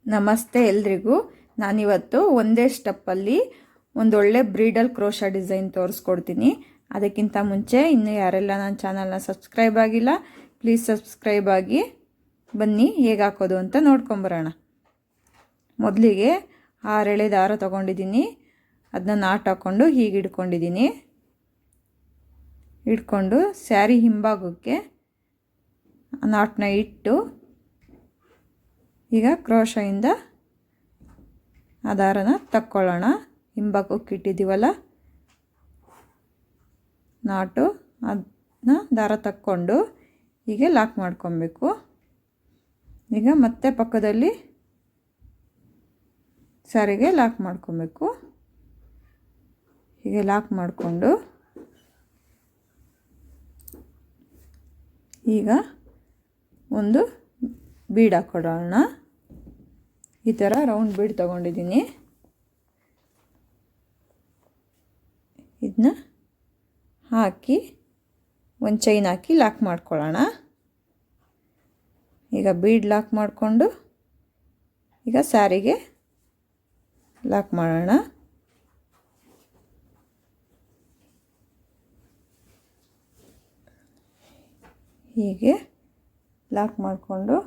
ನಮಸ್ತೆ ಎಲ್ರಿಗೂ. ನಾನಿವತ್ತು ಒಂದೇ ಸ್ಟೆಪ್ಪಲ್ಲಿ ಒಂದೊಳ್ಳೆ ಬ್ರೀಡಲ್ ಕ್ರೋಶಾ ಡಿಸೈನ್ ತೋರಿಸ್ಕೊಡ್ತೀನಿ. ಅದಕ್ಕಿಂತ ಮುಂಚೆ ಇನ್ನೂ ಯಾರೆಲ್ಲ ನನ್ನ ಚಾನಲ್ನ ಸಬ್ಸ್ಕ್ರೈಬ್ ಆಗಿಲ್ಲ, ಪ್ಲೀಸ್ ಸಬ್ಸ್ಕ್ರೈಬ್ ಆಗಿ. ಬನ್ನಿ ಹೇಗೆ ಹಾಕೋದು ಅಂತ ನೋಡ್ಕೊಂಬರೋಣ. ಮೊದಲಿಗೆ 6 ಎಳೆ ದಾರ ತೊಗೊಂಡಿದ್ದೀನಿ. ಅದನ್ನ ನಾಟ್ ಹಾಕ್ಕೊಂಡು ಹೀಗೆ ಇಟ್ಕೊಂಡಿದ್ದೀನಿ. ಇಟ್ಕೊಂಡು ಸ್ಯಾರಿ ಹಿಂಭಾಗಕ್ಕೆ ನಾಟನ್ನ ಇಟ್ಟು ಈಗ ಕ್ರೋಶಾಯಿಂದ ಆ ದಾರನ ತಕ್ಕೊಳ್ಳೋಣ. ಹಿಂಭಾಗಕ್ಕೆ ಇಟ್ಟಿದ್ದೀವಲ್ಲ ನಾಟು, ಅದನ್ನ ದಾರ ತಕ್ಕೊಂಡು ಹೀಗೆ ಲಾಕ್ ಮಾಡ್ಕೊಬೇಕು. ಈಗ ಮತ್ತೆ ಪಕ್ಕದಲ್ಲಿ ಸ್ಯಾರಿಗೆ ಲಾಕ್ ಮಾಡ್ಕೊಬೇಕು. ಹೀಗೆ ಲಾಕ್ ಮಾಡಿಕೊಂಡು ಈಗ ಒಂದು ಬೀಡ್ ಹಾಕ್ಕೊಡೋಣ. ಈ ಥರ ರೌಂಡ್ ಬೀಡ್ ತೊಗೊಂಡಿದ್ದೀನಿ. ಇದನ್ನ ಹಾಕಿ ಒಂದು ಚೈನ್ ಹಾಕಿ ಲಾಕ್ ಮಾಡ್ಕೊಳ್ಳೋಣ. ಈಗ ಬೀಡ್ ಲಾಕ್ ಮಾಡಿಕೊಂಡು ಈಗ ಸ್ಯಾರಿಗೆ ಲಾಕ್ ಮಾಡೋಣ. ಹೀಗೆ ಲಾಕ್ ಮಾಡಿಕೊಂಡು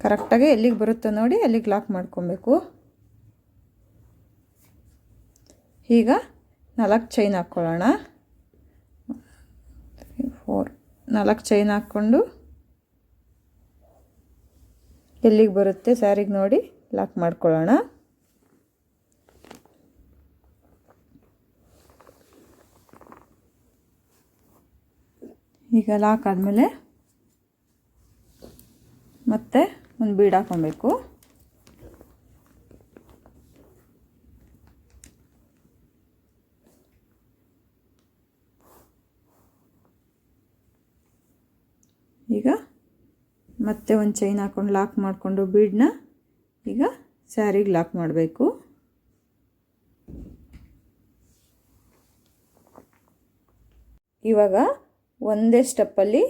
ಕರೆಕ್ಟಾಗಿ ಎಲ್ಲಿಗೆ ಬರುತ್ತೋ ನೋಡಿ ಅಲ್ಲಿಗೆ ಲಾಕ್ ಮಾಡ್ಕೊಬೇಕು. ಈಗ 4 ಚೈನ್ ಹಾಕ್ಕೊಳ್ಳೋಣ. 4 ಚೈನ್ ಹಾಕ್ಕೊಂಡು ಎಲ್ಲಿಗೆ ಬರುತ್ತೆ ಸ್ಯಾರಿಗೆ ನೋಡಿ ಲಾಕ್ ಮಾಡ್ಕೊಳ್ಳೋಣ. ಈಗ ಲಾಕ್ ಆದಮೇಲೆ ಮತ್ತೆ ಒಂದು ಬೀಡ್ ಹಾಕೊಬೇಕು. ಈಗ ಮತ್ತೆ ಒಂದು ಚೈನ್ ಹಾಕ್ಕೊಂಡು ಲಾಕ್ ಮಾಡಿಕೊಂಡು ಬೀಡನ್ನ ಈಗ ಸ್ಯಾರಿಗೆ ಲಾಕ್ ಮಾಡಬೇಕು. ಇವಾಗ ಒಂದೇ ಸ್ಟೆಪ್ಪಲ್ಲಿ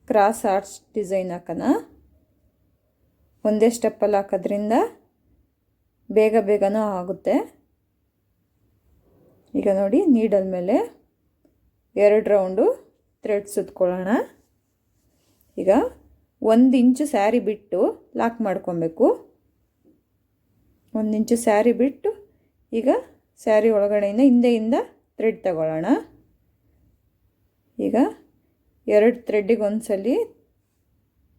ಕ್ರಾಸ್ ಆರ್ಚ್ ಡಿಸೈನ್ ಹಾಕೋಣ. ಒಂದೇ ಸ್ಟೆಪ್ಪಲ್ಲಿ ಹಾಕೋದ್ರಿಂದ ಬೇಗನೂ ಆಗುತ್ತೆ. ಈಗ ನೋಡಿ, ನೀಡಲ್ ಮೇಲೆ 2 ರೌಂಡು ಥ್ರೆಡ್ ಸುತ್ಕೊಳ್ಳೋಣ. ಈಗ 1 ಇಂಚು ಸ್ಯಾರಿ ಬಿಟ್ಟು ಲಾಕ್ ಮಾಡ್ಕೊಬೇಕು. 1 ಇಂಚು ಸ್ಯಾರಿ ಬಿಟ್ಟು ಈಗ ಸ್ಯಾರಿ ಒಳಗಡೆಯಿಂದ ಹಿಂದೆಯಿಂದ ಥ್ರೆಡ್ ತಗೊಳ್ಳೋಣ. ಈಗ 2 ಥ್ರೆಡ್ಡಿಗೆ ಒಂದ್ಸಲಿ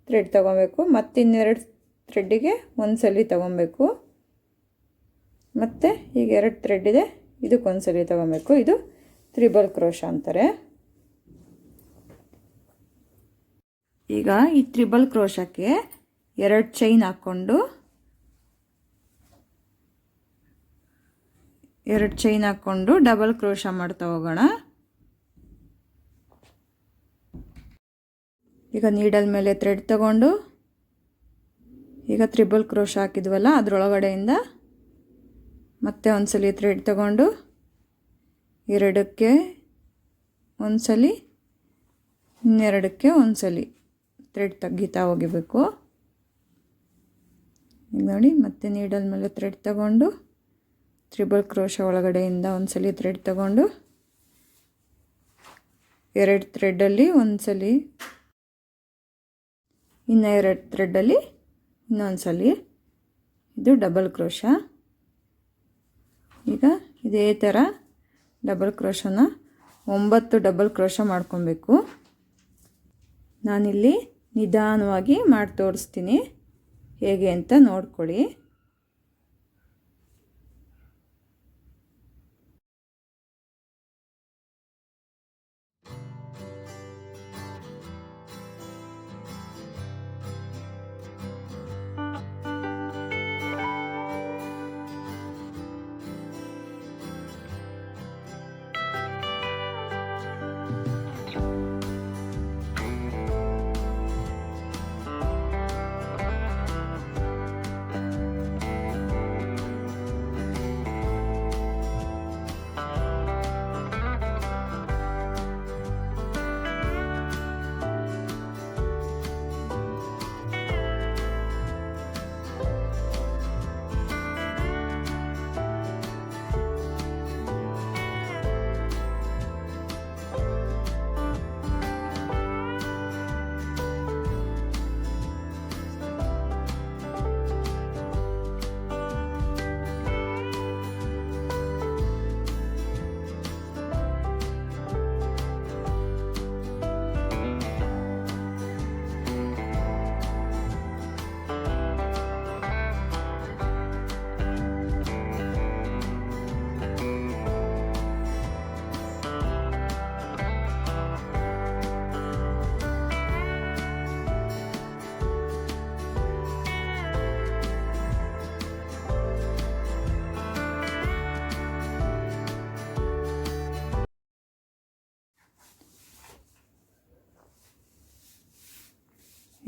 ಥ್ರೆಡ್ ತೊಗೊಬೇಕು, ಮತ್ತಿನ್ನೆರಡು ಥ್ರೆಡ್ಡಿಗೆ ಒಂದ್ಸಲಿ ತೊಗೊಬೇಕು, ಮತ್ತು ಈಗ 2 ಥ್ರೆಡ್ ಇದೆ, ಇದಕ್ಕೊಂದ್ಸಲಿ ತೊಗೊಬೇಕು. ಇದು ತ್ರಿಬಲ್ ಕ್ರೋಶಾ ಅಂತಾರೆ. ಈಗ ಈ ತ್ರಿಬಲ್ ಕ್ರೋಶಕ್ಕೆ 2 ಚೈನ್ ಹಾಕ್ಕೊಂಡು 2 ಚೈನ್ ಹಾಕ್ಕೊಂಡು ಡಬಲ್ ಕ್ರೋಶಾ ಮಾಡ್ತಾ ಹೋಗೋಣ. ಈಗ ನೀಡಲ್ ಮೇಲೆ ಥ್ರೆಡ್ ತಗೊಂಡು ಈಗ ತ್ರಿಬಲ್ ಕ್ರೋಶಾ ಹಾಕಿದ್ವಲ್ಲ ಅದರೊಳಗಡೆಯಿಂದ ಮತ್ತೆ ಒಂದ್ಸಲಿ ಥ್ರೆಡ್ ತಗೊಂಡು 2ಕ್ಕೆ ಒಂದ್ಸಲಿ, ಇನ್ನೆರಡಕ್ಕೆ ಒಂದ್ಸಲಿ ಥ್ರೆಡ್ ತೆಗಿತಾ ಹೋಗಬೇಕು. ಈಗ ನೋಡಿ, ಮತ್ತೆ ನೀಡಲ್ ಮೇಲೆ ಥ್ರೆಡ್ ತಗೊಂಡು ತ್ರಿಬಲ್ ಕ್ರೋಶಾ ಒಳಗಡೆಯಿಂದ ಒಂದ್ಸಲಿ ಥ್ರೆಡ್ ತಗೊಂಡು 2 ಥ್ರೆಡ್ಡಲ್ಲಿ ಒಂದ್ಸಲಿ, ಇನ್ನು 2 ಥ್ರೆಡ್ಡಲ್ಲಿ ಇನ್ನೊಂದ್ಸಲಿ, ಇದು ಡಬಲ್ ಕ್ರೋಶಾ. ಈಗ ಇದೇ ಥರ ಡಬಲ್ ಕ್ರೋಶಾನ 9 ಡಬಲ್ ಕ್ರೋಶಾ ಮಾಡ್ಕೊಬೇಕು. ನಾನಿಲ್ಲಿ ನಿಧಾನವಾಗಿ ಮಾಡಿ ತೋರಿಸ್ತೀನಿ, ಹೇಗೆ ಅಂತ ನೋಡ್ಕೊಳ್ಳಿ.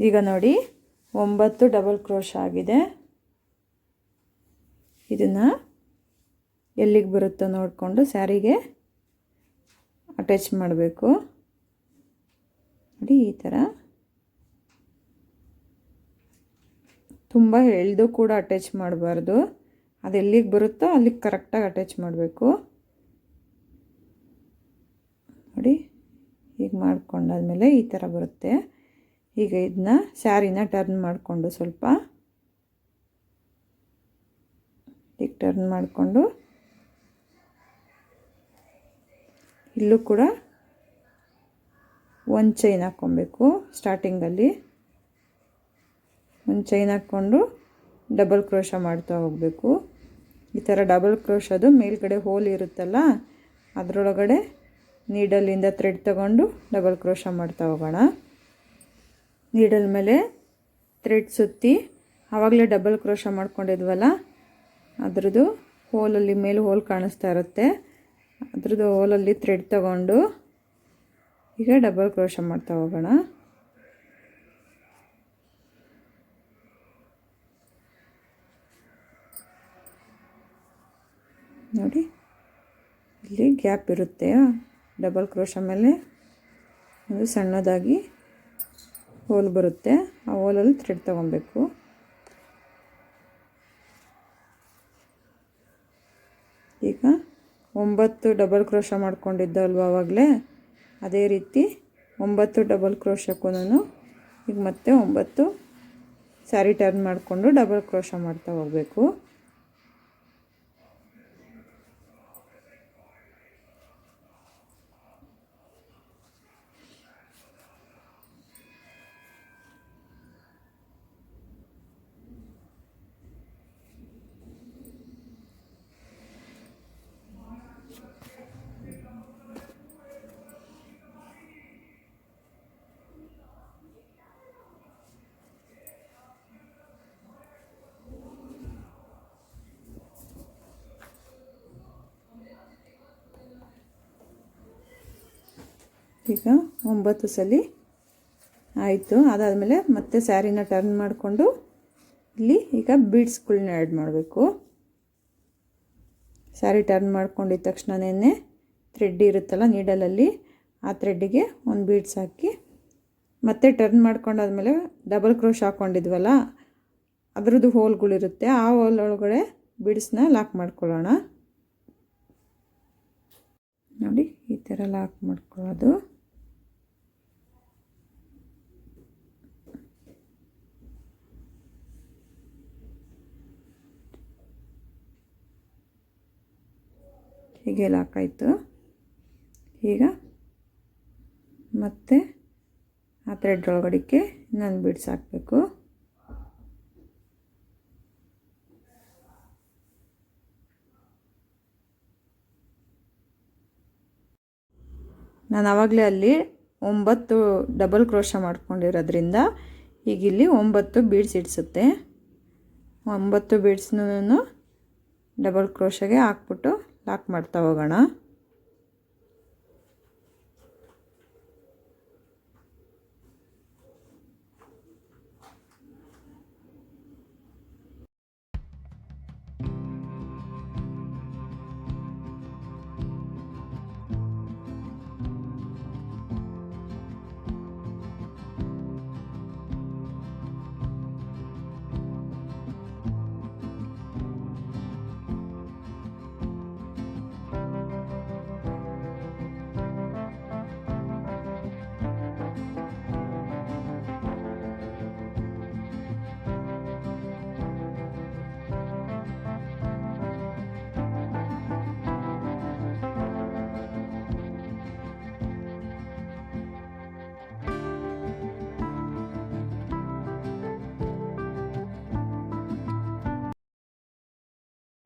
ಈಗ ನೋಡಿ 9 ಡಬಲ್ ಕ್ರೋಶ ಆಗಿದೆ. ಇದನ್ನು ಎಲ್ಲಿಗೆ ಬರುತ್ತೋ ನೋಡಿಕೊಂಡು ಸ್ಯಾರಿಗೆ ಅಟ್ಯಾಚ್ ಮಾಡಬೇಕು. ನೋಡಿ ಈ ಥರ ತುಂಬ ಎಳೆದು ಕೂಡ ಅಟ್ಯಾಚ್ ಮಾಡಬಾರ್ದು. ಅದು ಎಲ್ಲಿಗೆ ಬರುತ್ತೋ ಅಲ್ಲಿಗೆ ಕರೆಕ್ಟಾಗಿ ಅಟ್ಯಾಚ್ ಮಾಡಬೇಕು. ನೋಡಿ ಈಗ ಮಾಡ್ಕೊಂಡಾದ್ಮೇಲೆ ಈ ಥರ ಬರುತ್ತೆ. ಈಗ ಇದನ್ನ ಸ್ಯಾರಿನ ಟರ್ನ್ ಮಾಡಿಕೊಂಡು ಸ್ವಲ್ಪ ಈಗ ಟರ್ನ್ ಮಾಡಿಕೊಂಡು ಇಲ್ಲೂ ಕೂಡ ಒಂದು ಚೈನ್ ಹಾಕ್ಕೊಬೇಕು. ಸ್ಟಾರ್ಟಿಂಗಲ್ಲಿ ಒಂದು ಚೈನ್ ಹಾಕ್ಕೊಂಡು ಡಬಲ್ ಕ್ರೋಶ ಮಾಡ್ತಾ ಹೋಗಬೇಕು. ಈ ಥರ ಡಬಲ್ ಕ್ರೋಶದು ಮೇಲ್ಗಡೆ ಹೋಲ್ ಇರುತ್ತಲ್ಲ ಅದರೊಳಗಡೆ ನೀಡಲಿಂದ ಥ್ರೆಡ್ ತಗೊಂಡು ಡಬಲ್ ಕ್ರೋಶ ಮಾಡ್ತಾ ಹೋಗೋಣ. ನೀಡಲ್ ಮೇಲೆ ಥ್ರೆಡ್ ಸುತ್ತಿ ಆವಾಗಲೇ ಡಬಲ್ ಕ್ರೋಶ ಮಾಡ್ಕೊಂಡಿದ್ವಲ್ಲ ಅದರದ್ದು ಹೋಲಲ್ಲಿ ಮೇಲೆ ಹೋಲ್ ಕಾಣಿಸ್ತಾ ಇರುತ್ತೆ. ಅದ್ರದ್ದು ಹೋಲಲ್ಲಿ ಥ್ರೆಡ್ ತಗೊಂಡು ಈಗ ಡಬಲ್ ಕ್ರೋಶ ಮಾಡ್ತಾ ಹೋಗೋಣ. ನೋಡಿ ಇಲ್ಲಿ ಗ್ಯಾಪ್ ಇರುತ್ತೆ. ಡಬಲ್ ಕ್ರೋಶ ಮೇಲೆ ಒಂದು ಸಣ್ಣದಾಗಿ ಹೋಲ್ ಬರುತ್ತೆ. ಆ ಹೋಲಲ್ಲಿ ಥ್ರೆಡ್ ತಗೊಬೇಕು. ಈಗ 9 ಡಬಲ್ ಕ್ರೋಶ ಮಾಡ್ಕೊಂಡಿದ್ದಲ್ವ ಆವಾಗಲೇ, ಅದೇ ರೀತಿ 9 ಡಬಲ್ ಕ್ರೋಶಕ್ಕೂ ಈಗ ಮತ್ತೆ 9 ಸ್ಯಾರಿ ಟರ್ನ್ ಮಾಡಿಕೊಂಡು ಡಬಲ್ ಕ್ರೋಶ ಮಾಡ್ತಾ ಹೋಗಬೇಕು. ಈಗ 9 ಸಲ ಆಯಿತು. ಅದಾದಮೇಲೆ ಮತ್ತೆ ಸ್ಯಾರಿನ ಟರ್ನ್ ಮಾಡಿಕೊಂಡು ಇಲ್ಲಿ ಈಗ ಬೀಡ್ಸ್ಗಳನ್ನ ಆ್ಯಡ್ ಮಾಡಬೇಕು. ಸ್ಯಾರಿ ಟರ್ನ್ ಮಾಡ್ಕೊಂಡಿದ್ದ ತಕ್ಷಣನೇ ಥ್ರೆಡ್ ಇರುತ್ತಲ್ಲ ನೀಡಲಲ್ಲಿ, ಆ ಥ್ರೆಡ್ಡಿಗೆ ಒಂದು ಬೀಡ್ಸ್ ಹಾಕಿ ಮತ್ತೆ ಟರ್ನ್ ಮಾಡ್ಕೊಂಡಾದ್ಮೇಲೆ ಡಬಲ್ ಕ್ರೋಶ್ ಹಾಕ್ಕೊಂಡಿದ್ವಲ್ಲ ಅದರದ್ದು ಹೋಲ್ಗಳಿರುತ್ತೆ. ಆ ಹೋಲ್ ಒಳಗಡೆ ಬೀಡ್ಸ್ನ ಲಾಕ್ ಮಾಡ್ಕೊಳ್ಳೋಣ. ನೋಡಿ ಈ ಥರ ಲಾಕ್ ಮಾಡ್ಕೊಳ್ಳೋದು. ಹೀಗೆ ಲಾಕ್ ಆಯಿತು. ಈಗ ಮತ್ತೆ ಆ ಥ್ರೆಡ್ ಒಳಗಡೆಗೆ ಇನ್ನೊಂದು ಬೀಡ್ಸ್ ಹಾಕಬೇಕು. ನಾನು ಆವಾಗಲೇ ಅಲ್ಲಿ 9 ಡಬಲ್ ಕ್ರೋಶ ಮಾಡ್ಕೊಂಡಿರೋದ್ರಿಂದ ಈಗ ಇಲ್ಲಿ 9 ಬೀಡ್ಸ್ ಇಡಿಸುತ್ತೆ. 9 ಬೀಡ್ಸ್ನೂ ಡಬಲ್ ಕ್ರೋಶಗೆ ಹಾಕ್ಬಿಟ್ಟು ಲಾಕ್ ಮಾಡ್ತಾ ಹೋಗೋಣ.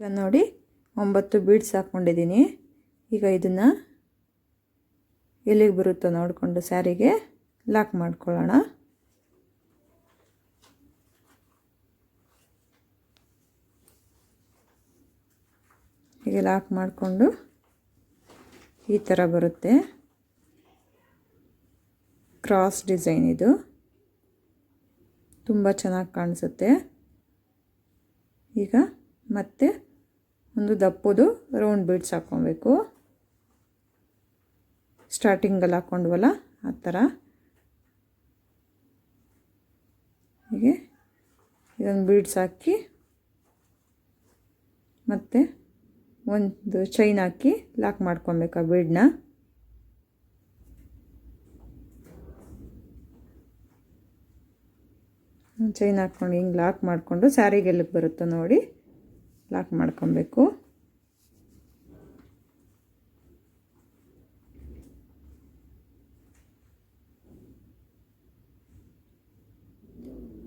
ಈಗ ನೋಡಿ 9 ಬೀಡ್ಸ್ ಹಾಕ್ಕೊಂಡಿದ್ದೀನಿ. ಈಗ ಇದನ್ನು ಎಲ್ಲಿಗೆ ಬರುತ್ತೋ ನೋಡಿಕೊಂಡು ಸ್ಯಾರಿಗೆ ಲಾಕ್ ಮಾಡ್ಕೊಳ್ಳೋಣ. ಹೀಗೆ ಲಾಕ್ ಮಾಡಿಕೊಂಡು ಈ ಥರ ಬರುತ್ತೆ. ಕ್ರಾಸ್ ಡಿಸೈನ್ ಇದು. ತುಂಬ ಚೆನ್ನಾಗಿ ಕಾಣಿಸುತ್ತೆ. ಈಗ ಮತ್ತೆ ಒಂದು ದಪ್ಪದು ರೌಂಡ್ ಬೀಡ್ಸ್ ಹಾಕ್ಕೊಬೇಕು. ಸ್ಟಾರ್ಟಿಂಗಲ್ಲಿ ಹಾಕ್ಕೊಂಡ್ವಲ್ಲ ಆ ಥರ. ಹೀಗೆ ಇದೊಂದು ಬೀಡ್ಸ್ ಹಾಕಿ ಮತ್ತು ಒಂದು ಚೈನ್ ಹಾಕಿ ಲಾಕ್ ಮಾಡ್ಕೊಬೇಕು ಆ ಬೀಡನ್ನ. ಚೈನ್ ಹಾಕ್ಕೊಂಡು ಹಿಂಗೆ ಲಾಕ್ ಮಾಡಿಕೊಂಡು ಸ್ಯಾರಿಗೆ ಎಲ್ಲಿಗೆ ಬರುತ್ತೋ ನೋಡಿ ಲಾಕ್ ಮಾಡ್ಕೊಬೇಕು.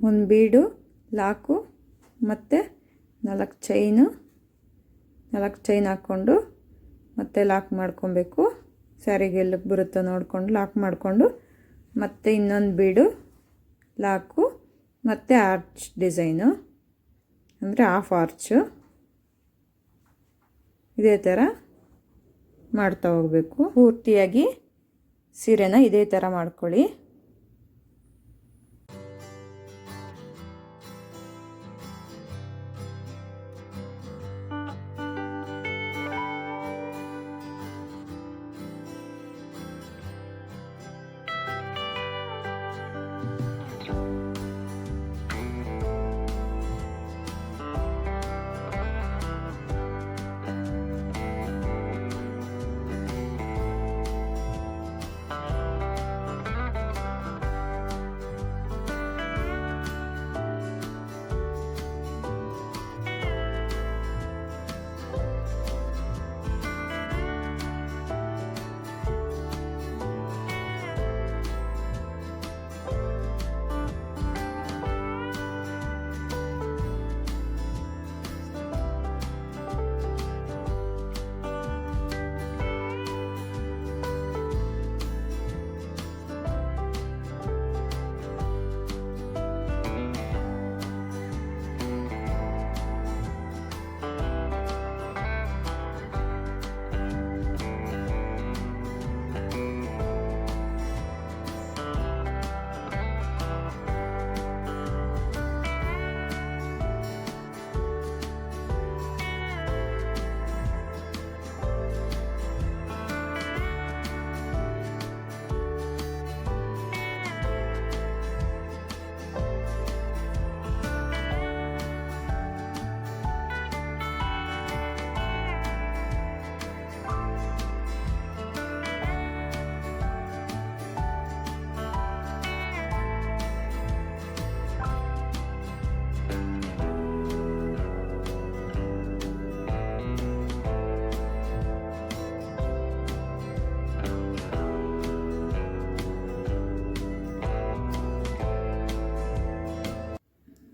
ಒಂದು ಬೀಡು ಲಾಕು ಮತ್ತು 4 ಚೈನ್ ಹಾಕ್ಕೊಂಡು ಮತ್ತೆ ಲಾಕ್ ಮಾಡ್ಕೊಬೇಕು. ಸ್ಯಾರಿಗೆ ಎಲ್ಲಿಗೆ ಬರುತ್ತೋ ನೋಡಿಕೊಂಡು ಲಾಕ್ ಮಾಡಿಕೊಂಡು ಮತ್ತು ಇನ್ನೊಂದು ಬೀಡು ಲಾಕು ಮತ್ತು ಆರ್ಚ್ ಡಿಸೈನು ಅಂದರೆ ಹಾಫ್ ಆರ್ಚು ಇದೇ ಥರ ಮಾಡ್ತಾ ಹೋಗಬೇಕು. ಪೂರ್ತಿಯಾಗಿ ಸೀರೆನ ಇದೇ ಥರ ಮಾಡ್ಕೊಳ್ಳಿ.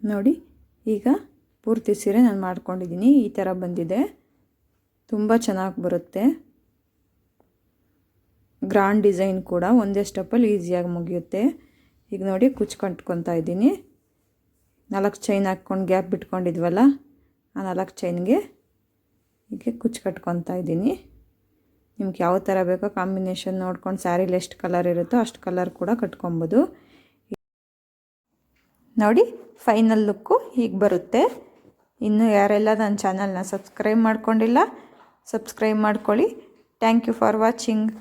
ನೋಡಿ ಈಗ ಪೂರ್ತಿ ಸೀರೆ ನಾನು ಮಾಡ್ಕೊಂಡಿದ್ದೀನಿ. ಈ ಥರ ಬಂದಿದೆ. ತುಂಬ ಚೆನ್ನಾಗಿ ಬರುತ್ತೆ. ಗ್ರ್ಯಾಂಡ್ ಡಿಸೈನ್ ಕೂಡ ಒಂದೇ ಸ್ಟೆಪ್ಪಲ್ಲಿ ಈಸಿಯಾಗಿ ಮುಗಿಯುತ್ತೆ. ಈಗ ನೋಡಿ ಕುಚ್ಚು ಕಟ್ಕೊತಾ ಇದ್ದೀನಿ. 4 ಚೈನ್ ಹಾಕ್ಕೊಂಡು ಗ್ಯಾಪ್ ಬಿಟ್ಕೊಂಡಿದ್ವಲ್ಲ ಆ 4 ಚೈನ್ಗೆ ಹೀಗೆ ಕುಚ್ಚು ಕಟ್ಕೊತಾ ಇದ್ದೀನಿ. ನಿಮ್ಗೆ ಯಾವ ಥರ ಬೇಕೋ ಕಾಂಬಿನೇಷನ್ ನೋಡ್ಕೊಂಡು ಸ್ಯಾರಿಲಿ ಎಷ್ಟು ಕಲರ್ ಇರುತ್ತೋ ಅಷ್ಟು ಕಲರ್ ಕೂಡ ಕಟ್ಕೊಬೋದು. ನೋಡಿ ಫೈನಲ್ ಲುಕ್ಕು ಹೀಗೆ ಬರುತ್ತೆ. ಇನ್ನು ಯಾರೆಲ್ಲ ನನ್ನ ಚಾನಲ್ನ ಸಬ್ಸ್ಕ್ರೈಬ್ ಮಾಡ್ಕೊಂಡಿಲ್ಲ ಸಬ್ಸ್ಕ್ರೈಬ್ ಮಾಡ್ಕೊಳ್ಳಿ. Thank you for watching.